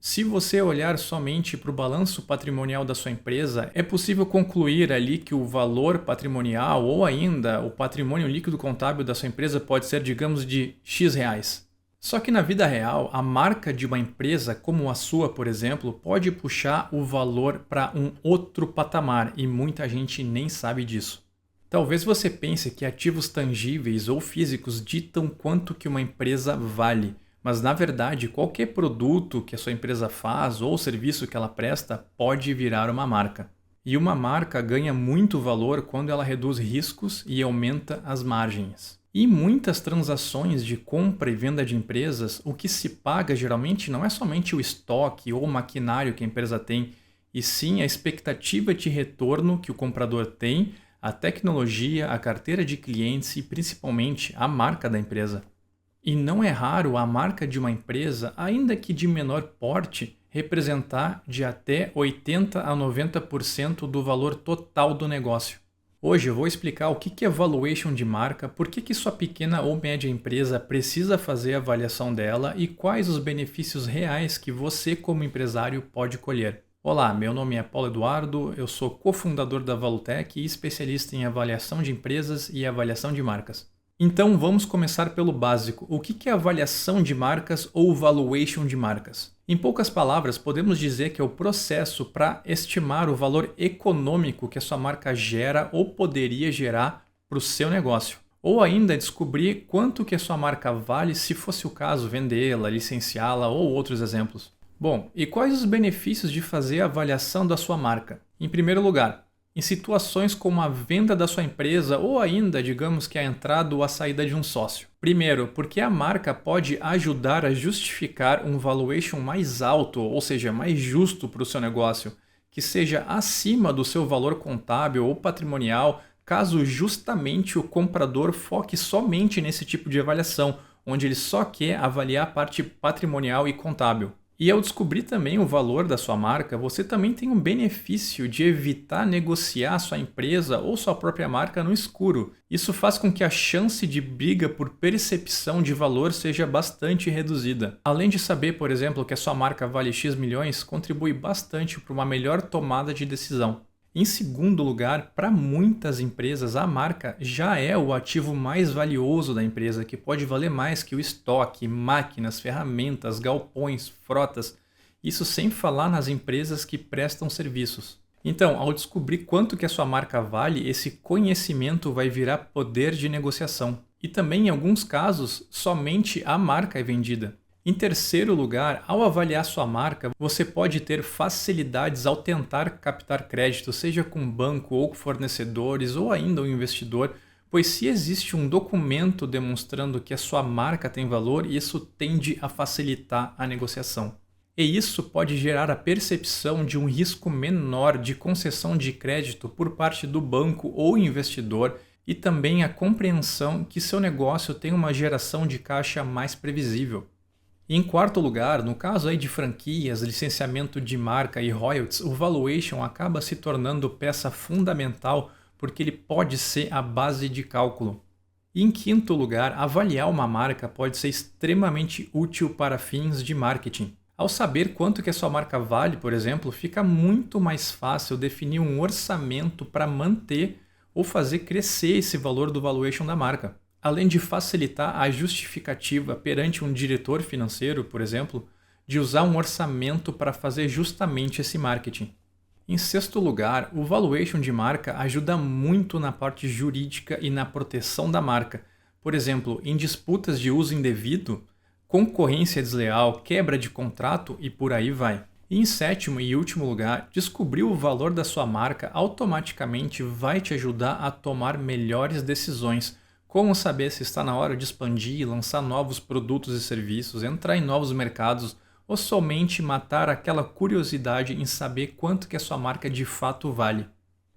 Se você olhar somente para o balanço patrimonial da sua empresa, é possível concluir ali que o valor patrimonial ou ainda o patrimônio líquido contábil da sua empresa pode ser, digamos, de X reais. Só que na vida real, a marca de uma empresa como a sua, por exemplo, pode puxar o valor para um outro patamar e muita gente nem sabe disso. Talvez você pense que ativos tangíveis ou físicos ditam quanto que uma empresa vale, mas na verdade qualquer produto que a sua empresa faz ou serviço que ela presta pode virar uma marca. E uma marca ganha muito valor quando ela reduz riscos e aumenta as margens. E muitas transações de compra e venda de empresas, o que se paga geralmente não é somente o estoque ou o maquinário que a empresa tem, e sim a expectativa de retorno que o comprador tem, a tecnologia, a carteira de clientes e principalmente a marca da empresa. E não é raro a marca de uma empresa, ainda que de menor porte, representar de até 80 a 90% do valor total do negócio. Hoje eu vou explicar o que é valuation de marca, por que sua pequena ou média empresa precisa fazer a avaliação dela e quais os benefícios reais que você como empresário pode colher. Olá, meu nome é Paulo Eduardo, eu sou cofundador da Valutec e especialista em avaliação de empresas e avaliação de marcas. Então vamos começar pelo básico. O que é avaliação de marcas ou valuation de marcas? Em poucas palavras, podemos dizer que é o processo para estimar o valor econômico que a sua marca gera ou poderia gerar para o seu negócio. Ou ainda descobrir quanto que a sua marca vale se fosse o caso vendê-la, licenciá-la ou outros exemplos. Bom, e quais os benefícios de fazer a avaliação da sua marca? Em primeiro lugar, em situações como a venda da sua empresa ou ainda, digamos que a entrada ou a saída de um sócio. Primeiro, porque a marca pode ajudar a justificar um valuation mais alto, ou seja, mais justo para o seu negócio, que seja acima do seu valor contábil ou patrimonial, caso justamente o comprador foque somente nesse tipo de avaliação, onde ele só quer avaliar a parte patrimonial e contábil. E ao descobrir também o valor da sua marca, você também tem um benefício de evitar negociar sua empresa ou sua própria marca no escuro. Isso faz com que a chance de briga por percepção de valor seja bastante reduzida. Além de saber, por exemplo, que a sua marca vale X milhões, contribui bastante para uma melhor tomada de decisão. Em segundo lugar, para muitas empresas, a marca já é o ativo mais valioso da empresa, que pode valer mais que o estoque, máquinas, ferramentas, galpões, frotas. Isso sem falar nas empresas que prestam serviços. Então, ao descobrir quanto que a sua marca vale, esse conhecimento vai virar poder de negociação. E também, em alguns casos, somente a marca é vendida. Em terceiro lugar, ao avaliar sua marca, você pode ter facilidades ao tentar captar crédito, seja com banco ou com fornecedores ou ainda um investidor, pois se existe um documento demonstrando que a sua marca tem valor, isso tende a facilitar a negociação. E isso pode gerar a percepção de um risco menor de concessão de crédito por parte do banco ou investidor e também a compreensão que seu negócio tem uma geração de caixa mais previsível. E em quarto lugar, no caso aí de franquias, licenciamento de marca e royalties, o valuation acaba se tornando peça fundamental porque ele pode ser a base de cálculo. E em quinto lugar, avaliar uma marca pode ser extremamente útil para fins de marketing. Ao saber quanto que a sua marca vale, por exemplo, fica muito mais fácil definir um orçamento para manter ou fazer crescer esse valor do valuation da marca. Além de facilitar a justificativa perante um diretor financeiro, por exemplo, de usar um orçamento para fazer justamente esse marketing. Em sexto lugar, o valuation de marca ajuda muito na parte jurídica e na proteção da marca. Por exemplo, em disputas de uso indevido, concorrência desleal, quebra de contrato e por aí vai. E em sétimo e último lugar, descobrir o valor da sua marca automaticamente vai te ajudar a tomar melhores decisões. Como saber se está na hora de expandir, lançar novos produtos e serviços, entrar em novos mercados ou somente matar aquela curiosidade em saber quanto que a sua marca de fato vale.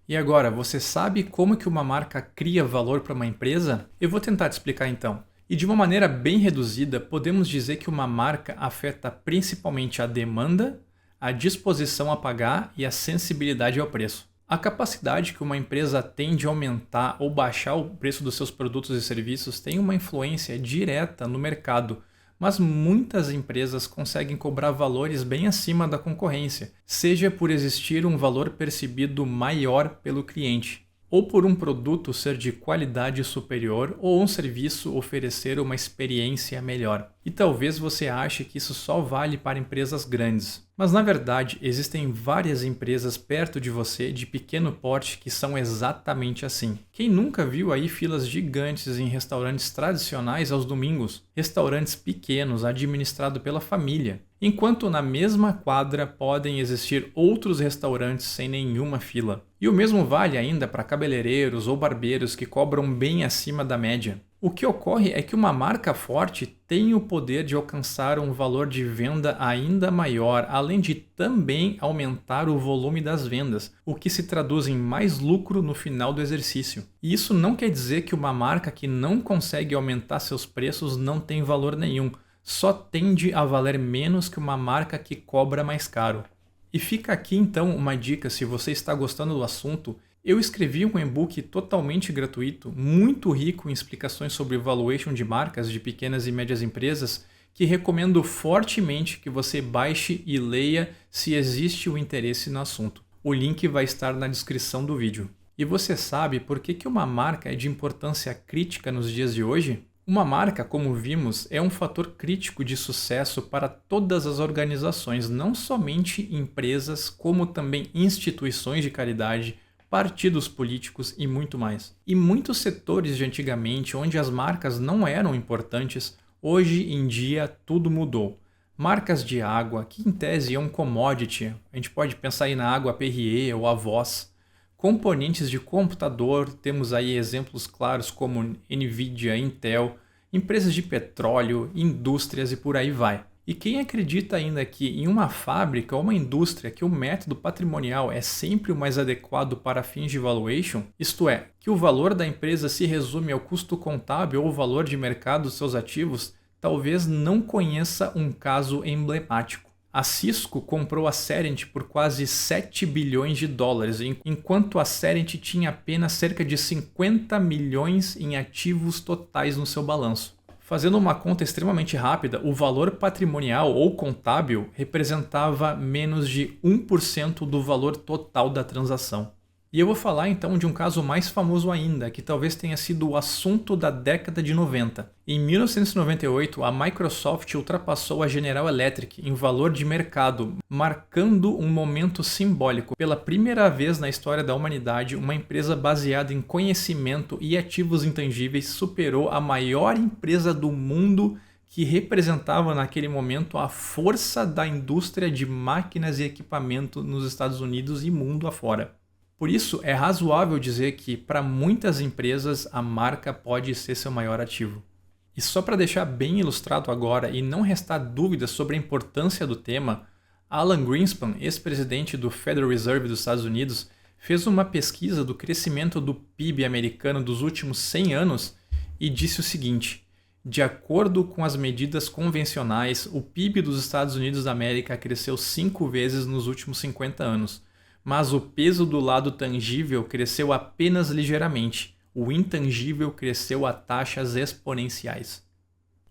E agora, você sabe como que uma marca cria valor para uma empresa? Eu vou tentar te explicar então. E de uma maneira bem reduzida, podemos dizer que uma marca afeta principalmente a demanda, a disposição a pagar e a sensibilidade ao preço. A capacidade que uma empresa tem de aumentar ou baixar o preço dos seus produtos e serviços tem uma influência direta no mercado, mas muitas empresas conseguem cobrar valores bem acima da concorrência, seja por existir um valor percebido maior pelo cliente, ou por um produto ser de qualidade superior ou um serviço oferecer uma experiência melhor. E talvez você ache que isso só vale para empresas grandes. Mas na verdade, existem várias empresas perto de você de pequeno porte que são exatamente assim. Quem nunca viu aí filas gigantes em restaurantes tradicionais aos domingos? Restaurantes pequenos administrados pela família. Enquanto na mesma quadra podem existir outros restaurantes sem nenhuma fila. E o mesmo vale ainda para cabeleireiros ou barbeiros que cobram bem acima da média. O que ocorre é que uma marca forte tem o poder de alcançar um valor de venda ainda maior, além de também aumentar o volume das vendas, o que se traduz em mais lucro no final do exercício. E isso não quer dizer que uma marca que não consegue aumentar seus preços não tem valor nenhum, só tende a valer menos que uma marca que cobra mais caro. E fica aqui então uma dica: se você está gostando do assunto, eu escrevi um e-book totalmente gratuito, muito rico em explicações sobre valuation de marcas de pequenas e médias empresas, que recomendo fortemente que você baixe e leia se existe o interesse no assunto. O link vai estar na descrição do vídeo. E você sabe por que uma marca é de importância crítica nos dias de hoje? Uma marca, como vimos, é um fator crítico de sucesso para todas as organizações, não somente empresas, como também instituições de caridade, partidos políticos e muito mais. E muitos setores de antigamente, onde as marcas não eram importantes, hoje em dia tudo mudou. Marcas de água, que em tese é um commodity, a gente pode pensar aí na água Perrier ou Avós. Componentes de computador, temos aí exemplos claros como Nvidia, Intel, empresas de petróleo, indústrias e por aí vai. E quem acredita ainda que em uma fábrica ou uma indústria que o método patrimonial é sempre o mais adequado para fins de valuation, isto é, que o valor da empresa se resume ao custo contábil ou o valor de mercado dos seus ativos, talvez não conheça um caso emblemático. A Cisco comprou a Cerent por quase 7 bilhões de dólares, enquanto a Cerent tinha apenas cerca de 50 milhões em ativos totais no seu balanço. Fazendo uma conta extremamente rápida, o valor patrimonial ou contábil representava menos de 1% do valor total da transação. E eu vou falar então de um caso mais famoso ainda, que talvez tenha sido o assunto da década de 90. Em 1998, a Microsoft ultrapassou a General Electric em valor de mercado, marcando um momento simbólico. Pela primeira vez na história da humanidade, uma empresa baseada em conhecimento e ativos intangíveis superou a maior empresa do mundo, que representava naquele momento a força da indústria de máquinas e equipamento nos Estados Unidos e mundo afora. Por isso, é razoável dizer que, para muitas empresas, a marca pode ser seu maior ativo. E só para deixar bem ilustrado agora e não restar dúvidas sobre a importância do tema, Alan Greenspan, ex-presidente do Federal Reserve dos Estados Unidos, fez uma pesquisa do crescimento do PIB americano dos últimos 100 anos e disse o seguinte: de acordo com as medidas convencionais, o PIB dos Estados Unidos da América cresceu 5 vezes nos últimos 50 anos. Mas o peso do lado tangível cresceu apenas ligeiramente. O intangível cresceu a taxas exponenciais.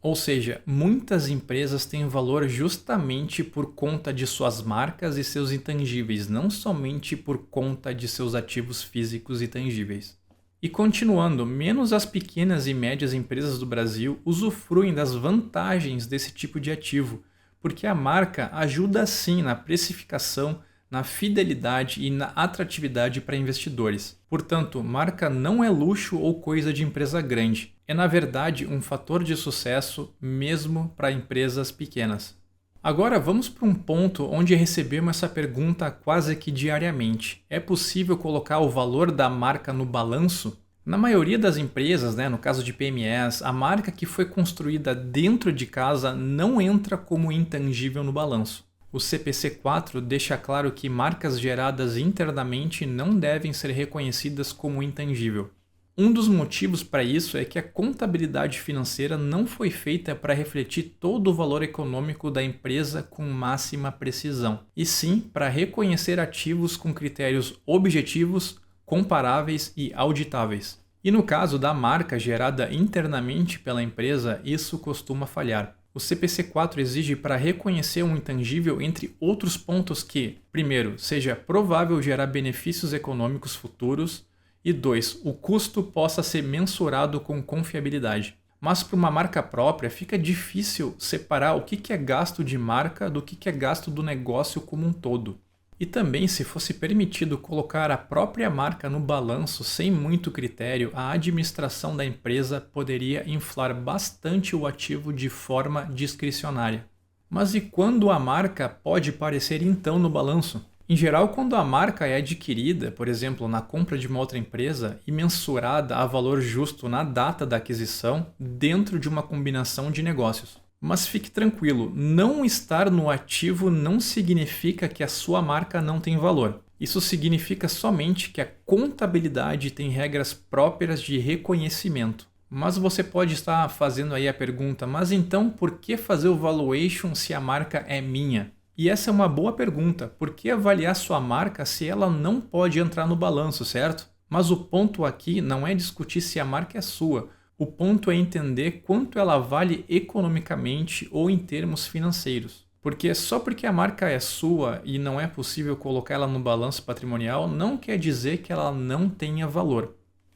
Ou seja, muitas empresas têm valor justamente por conta de suas marcas e seus intangíveis, não somente por conta de seus ativos físicos e tangíveis. E continuando, menos as pequenas e médias empresas do Brasil usufruem das vantagens desse tipo de ativo, porque a marca ajuda sim na precificação, na fidelidade e na atratividade para investidores. Portanto, marca não é luxo ou coisa de empresa grande. É, na verdade, um fator de sucesso mesmo para empresas pequenas. Agora vamos para um ponto onde recebemos essa pergunta quase que diariamente. É possível colocar o valor da marca no balanço? Na maioria das empresas, no caso de PMEs, a marca que foi construída dentro de casa não entra como intangível no balanço. O CPC-4 deixa claro que marcas geradas internamente não devem ser reconhecidas como intangível. Um dos motivos para isso é que a contabilidade financeira não foi feita para refletir todo o valor econômico da empresa com máxima precisão, e sim para reconhecer ativos com critérios objetivos, comparáveis e auditáveis. E no caso da marca gerada internamente pela empresa, isso costuma falhar. O CPC-4 exige para reconhecer um intangível entre outros pontos que, primeiro, seja provável gerar benefícios econômicos futuros e 2, o custo possa ser mensurado com confiabilidade. Mas para uma marca própria fica difícil separar o que é gasto de marca do que é gasto do negócio como um todo. E também, se fosse permitido colocar a própria marca no balanço sem muito critério, a administração da empresa poderia inflar bastante o ativo de forma discricionária. Mas e quando a marca pode aparecer então no balanço? Em geral, quando a marca é adquirida, por exemplo, na compra de uma outra empresa, e mensurada a valor justo na data da aquisição, dentro de uma combinação de negócios. Mas fique tranquilo, não estar no ativo não significa que a sua marca não tem valor. Isso significa somente que a contabilidade tem regras próprias de reconhecimento. Mas você pode estar fazendo aí a pergunta, mas então por que fazer o valuation se a marca é minha? E essa é uma boa pergunta, por que avaliar sua marca se ela não pode entrar no balanço, certo? Mas o ponto aqui não é discutir se a marca é sua. O ponto é entender quanto ela vale economicamente ou em termos financeiros. Porque só porque a marca é sua e não é possível colocar ela no balanço patrimonial, não quer dizer que ela não tenha valor.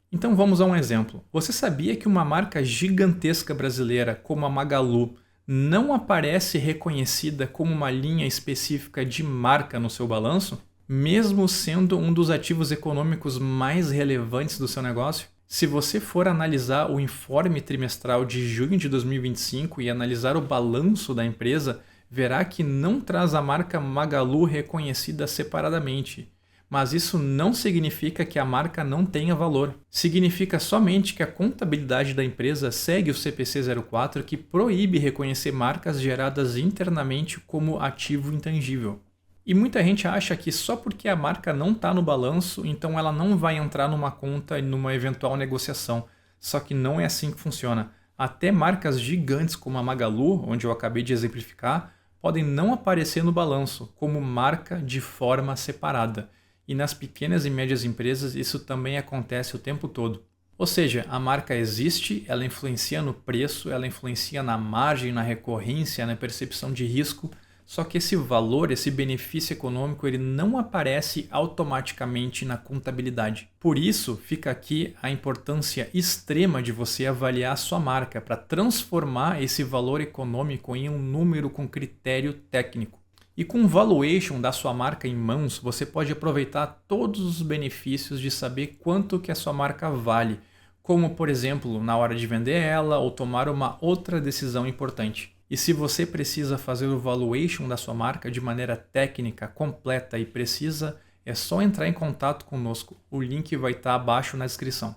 Então vamos a um exemplo. Você sabia que uma marca gigantesca brasileira como a Magalu não aparece reconhecida como uma linha específica de marca no seu balanço, mesmo sendo um dos ativos econômicos mais relevantes do seu negócio? Se você for analisar o informe trimestral de junho de 2025 e analisar o balanço da empresa, verá que não traz a marca Magalu reconhecida separadamente. Mas isso não significa que a marca não tenha valor. Significa somente que a contabilidade da empresa segue o CPC 04, que proíbe reconhecer marcas geradas internamente como ativo intangível. E muita gente acha que só porque a marca não está no balanço, então ela não vai entrar numa conta e numa eventual negociação. Só que não é assim que funciona. Até marcas gigantes como a Magalu, onde eu acabei de exemplificar, podem não aparecer no balanço como marca de forma separada. E nas pequenas e médias empresas isso também acontece o tempo todo. Ou seja, a marca existe, ela influencia no preço, ela influencia na margem, na recorrência, na percepção de risco, só que esse valor, esse benefício econômico, ele não aparece automaticamente na contabilidade. Por isso, fica aqui a importância extrema de você avaliar a sua marca para transformar esse valor econômico em um número com critério técnico. E com o valuation da sua marca em mãos, você pode aproveitar todos os benefícios de saber quanto que a sua marca vale, como, por exemplo, na hora de vender ela ou tomar uma outra decisão importante. E se você precisa fazer o valuation da sua marca de maneira técnica, completa e precisa, é só entrar em contato conosco. O link vai estar abaixo na descrição.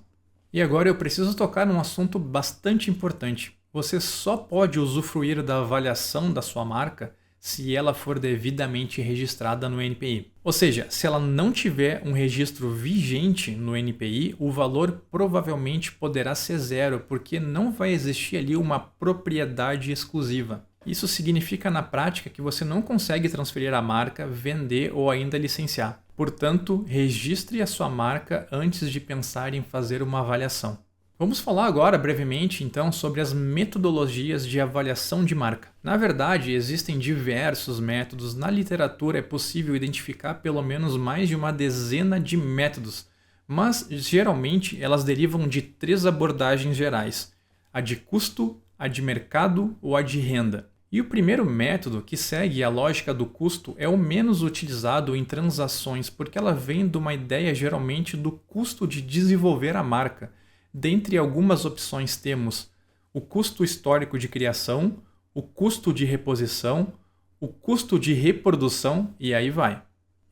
E agora eu preciso tocar num assunto bastante importante. Você só pode usufruir da avaliação da sua marca se ela for devidamente registrada no NPI. Ou seja, se ela não tiver um registro vigente no NPI, o valor provavelmente poderá ser zero, porque não vai existir ali uma propriedade exclusiva. Isso significa na prática que você não consegue transferir a marca, vender ou ainda licenciar. Portanto, registre a sua marca antes de pensar em fazer uma avaliação. Vamos falar agora brevemente então sobre as metodologias de avaliação de marca. Na verdade, existem diversos métodos. Na literatura é possível identificar pelo menos mais de uma dezena de métodos, mas geralmente elas derivam de 3 abordagens gerais: a de custo, a de mercado ou a de renda. E o primeiro método, que segue a lógica do custo, é o menos utilizado em transações porque ela vem de uma ideia geralmente do custo de desenvolver a marca. Dentre algumas opções temos o custo histórico de criação, o custo de reposição, o custo de reprodução e aí vai.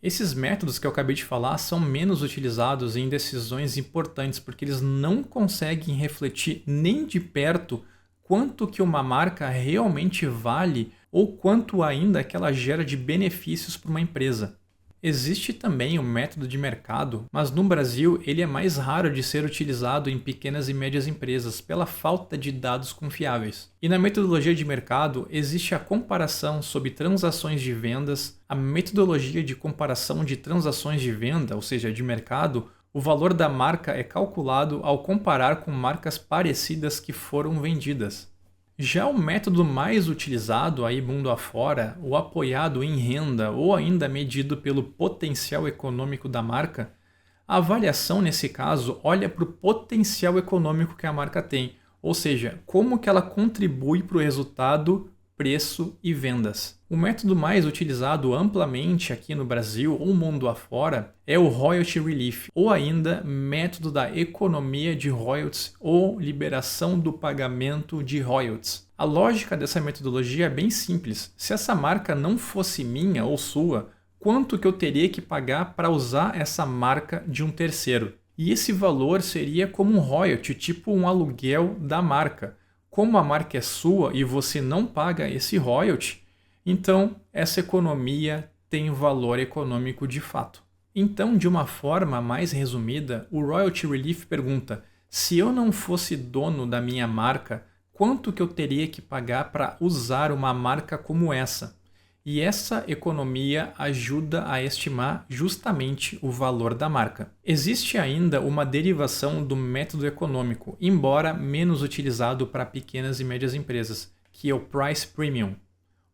Esses métodos que eu acabei de falar são menos utilizados em decisões importantes porque eles não conseguem refletir nem de perto quanto que uma marca realmente vale ou quanto ainda que ela gera de benefícios para uma empresa. Existe também o método de mercado, mas no Brasil ele é mais raro de ser utilizado em pequenas e médias empresas pela falta de dados confiáveis. E na metodologia de mercado existe a comparação sobre transações de vendas, a metodologia de comparação de transações de venda, ou seja, de mercado. O valor da marca é calculado ao comparar com marcas parecidas que foram vendidas. Já o método mais utilizado aí mundo afora, o apoiado em renda ou ainda medido pelo potencial econômico da marca, a avaliação nesse caso olha para o potencial econômico que a marca tem, ou seja, como que ela contribui para o resultado, preço e vendas. O método mais utilizado amplamente aqui no Brasil ou mundo afora é o Royalty Relief, ou ainda método da economia de royalties ou liberação do pagamento de royalties. A lógica dessa metodologia é bem simples. Se essa marca não fosse minha ou sua, quanto que eu teria que pagar para usar essa marca de um terceiro? E esse valor seria como um royalty, tipo um aluguel da marca. Como a marca é sua e você não paga esse royalty, então essa economia tem valor econômico de fato. Então, de uma forma mais resumida, o Royalty Relief pergunta: se eu não fosse dono da minha marca, quanto que eu teria que pagar para usar uma marca como essa? E essa economia ajuda a estimar justamente o valor da marca. Existe ainda uma derivação do método econômico, embora menos utilizado para pequenas e médias empresas, que é o Price Premium,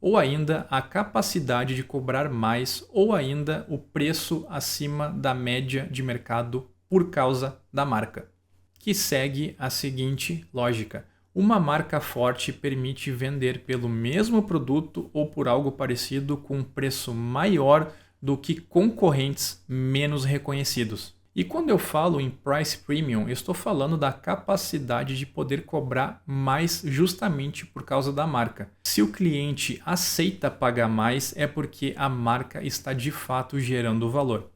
ou ainda a capacidade de cobrar mais, ou ainda o preço acima da média de mercado por causa da marca, que segue a seguinte lógica. Uma marca forte permite vender pelo mesmo produto ou por algo parecido com um preço maior do que concorrentes menos reconhecidos. E quando eu falo em Price Premium, eu estou falando da capacidade de poder cobrar mais justamente por causa da marca. Se o cliente aceita pagar mais, é porque a marca está de fato gerando valor.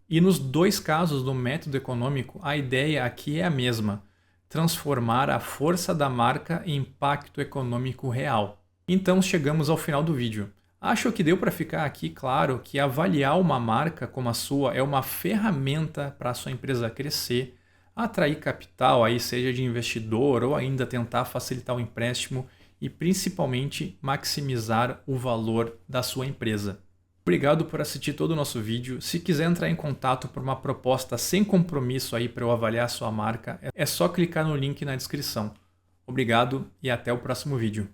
E nos dois casos do método econômico, a ideia aqui é a mesma: transformar a força da marca em impacto econômico real. Então chegamos ao final do vídeo. Acho que deu para ficar aqui claro que avaliar uma marca como a sua é uma ferramenta para a sua empresa crescer, atrair capital, aí seja de investidor ou ainda tentar facilitar o empréstimo e principalmente maximizar o valor da sua empresa. Obrigado por assistir todo o nosso vídeo. Se quiser entrar em contato por uma proposta sem compromisso aí para eu avaliar a sua marca, é só clicar no link na descrição. Obrigado e até o próximo vídeo.